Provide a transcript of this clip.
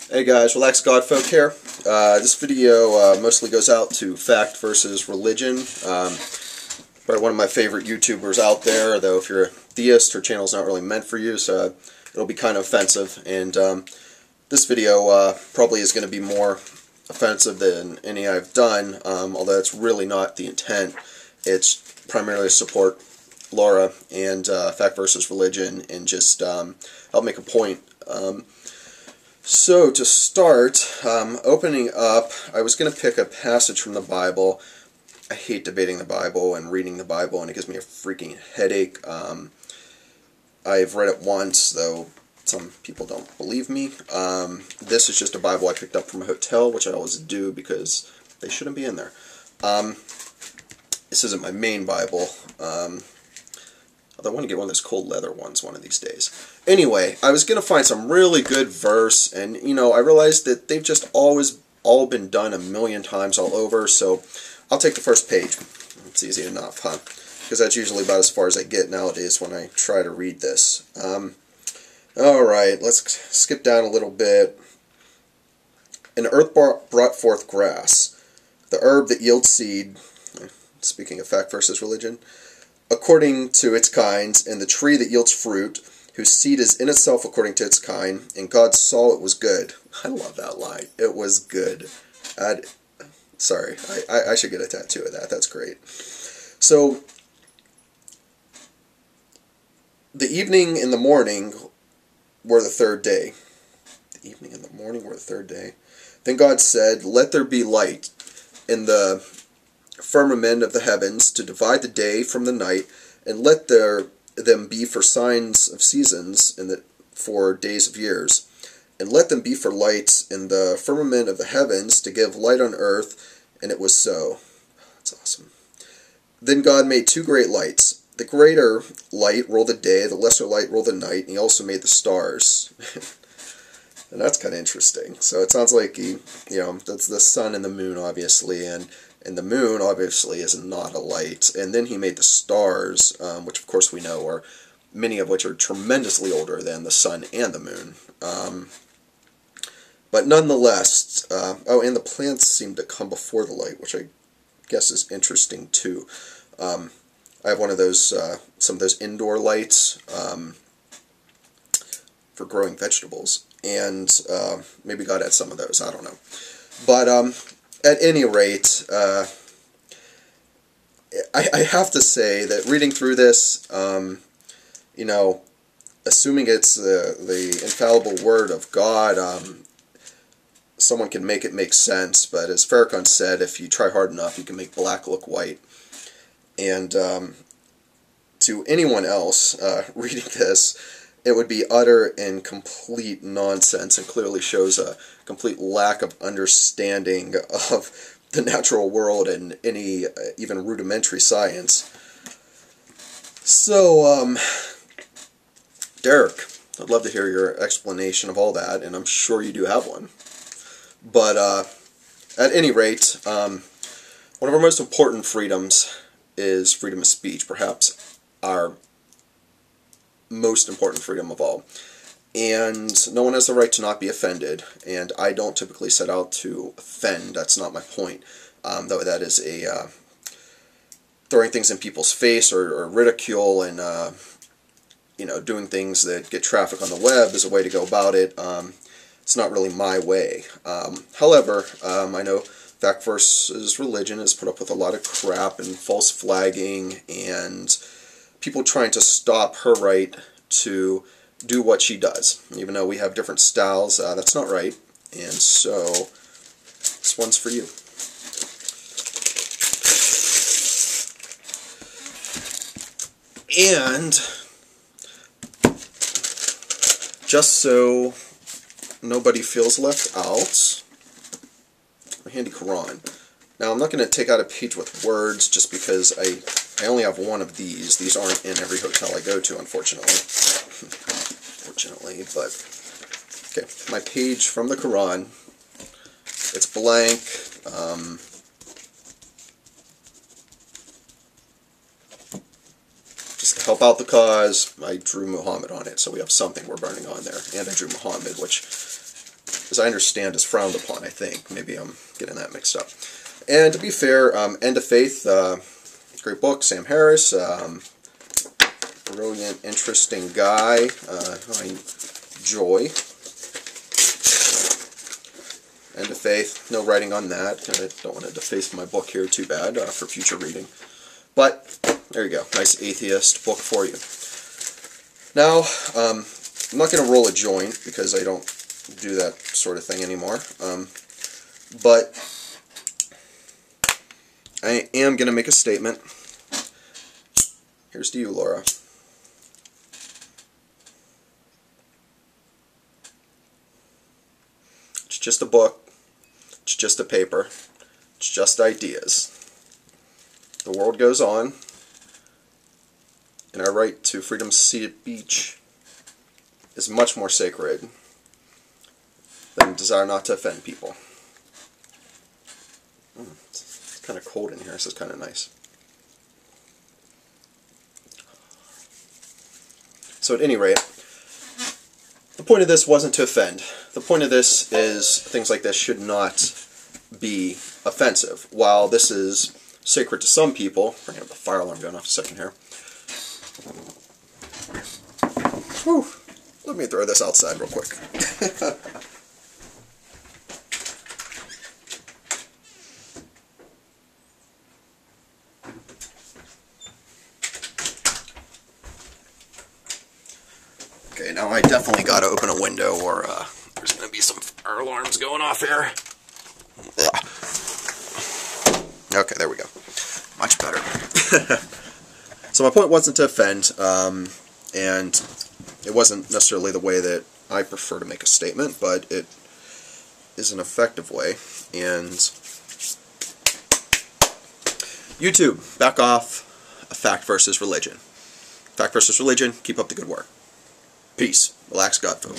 Hey guys, Relax Godfolk here. This video mostly goes out to Fact versus Religion. Probably one of my favorite YouTubers out there, though if you're a theist, her channel's not really meant for you, so it'll be kind of offensive. And this video probably is going to be more offensive than any I've done, although it's really not the intent. It's primarily to support Laura and Fact versus Religion and just help make a point. So to start, opening up, I was going to pick a passage from the Bible. I hate debating the Bible and reading the Bible, and it gives me a freaking headache. I've read it once, though some people don't believe me. This is just a Bible I picked up from a hotel, which I always do because they shouldn't be in there. This isn't my main Bible. Although I want to get one of those cold leather ones one of these days. Anyway, I was going to find some really good verse, and, you know, I realized that they've just always all been done a million times all over, so I'll take the first page. It's easy enough, huh? Because that's usually about as far as I get nowadays when I try to read this. Alright, let's skip down a little bit. And the earth brought forth grass, the herb that yields seed, speaking of Fact versus Religion, according to its kinds, and the tree that yields fruit, whose seed is in itself according to its kind, and God saw it was good. I love that line. It was good. Sorry, I should get a tattoo of that. That's great. So, the evening and the morning were the third day. The evening and the morning were the third day. Then God said, "Let there be light in the firmament of the heavens to divide the day from the night, and let them be for signs of seasons and for days of years, and let them be for lights in the firmament of the heavens to give light on earth." And it was so. That's awesome. Then God made two great lights. The greater light ruled the day, the lesser light ruled the night, and he also made the stars. And that's kind of interesting. So it sounds like that's the sun and the moon, obviously, and the moon, obviously, is not a light. And then he made the stars, which, of course, we know are, many of which are tremendously older than the sun and the moon. But nonetheless, oh, and the plants seem to come before the light, which I guess is interesting, too. I have one of those, some of those indoor lights for growing vegetables. And maybe God had some of those, I don't know. But, at any rate, I have to say that reading through this, assuming it's the infallible word of God, someone can make it make sense, but as Farrakhan said, if you try hard enough, you can make black look white. And to anyone else reading this, it would be utter and complete nonsense and clearly shows a complete lack of understanding of the natural world and any even rudimentary science. So, Derek, I'd love to hear your explanation of all that, and I'm sure you do have one. But at any rate, one of our most important freedoms is freedom of speech, perhaps our most important freedom of all. And no one has the right to not be offended, and I don't typically set out to offend. That's not my point, though that is a throwing things in people's face or ridicule and doing things that get traffic on the web is a way to go about it. It's not really my way. However, I know Fact versus Religion has put up with a lot of crap and false flagging and people trying to stop her right to do what she does. Even though we have different styles, that's not right. And so, this one's for you. And, just so nobody feels left out, a handy Quran. Now, I'm not going to take out a page with words just because I only have one of these. These aren't in every hotel I go to, unfortunately. Fortunately, but okay, my page from the Quran. It's blank. Just to help out the cause, I drew Muhammad on it, so we have something we're burning on there. And I drew Muhammad, which as I understand, is frowned upon, I think. Maybe I'm getting that mixed up. And to be fair, End of Faith, great book, Sam Harris, brilliant, interesting guy, I enjoy. End of Faith, no writing on that. I don't want to deface my book here too bad for future reading. But, there you go, nice atheist book for you. Now, I'm not going to roll a joint because I don't do that sort of thing anymore. But I am going to make a statement. Here's to you, Laura. It's just a book. It's just a paper. It's just ideas. The world goes on, and our right to freedom of speech is much more sacred than desire not to offend people. It's kind of cold in here. This is kind of nice. So at any rate, the point of this wasn't to offend. The point of this is things like this should not be offensive. While this is sacred to some people, bring up the fire alarm going off a second here. Whew. Let me throw this outside real quick. Okay, now I definitely got to open a window or there's going to be some fire alarms going off here. Ugh. Okay, there we go. Much better. So my point wasn't to offend, and it wasn't necessarily the way that I prefer to make a statement, but it is an effective way. And YouTube, back off. A Fact versus Religion. Fact versus Religion, keep up the good work. Peace. Relax, God folk.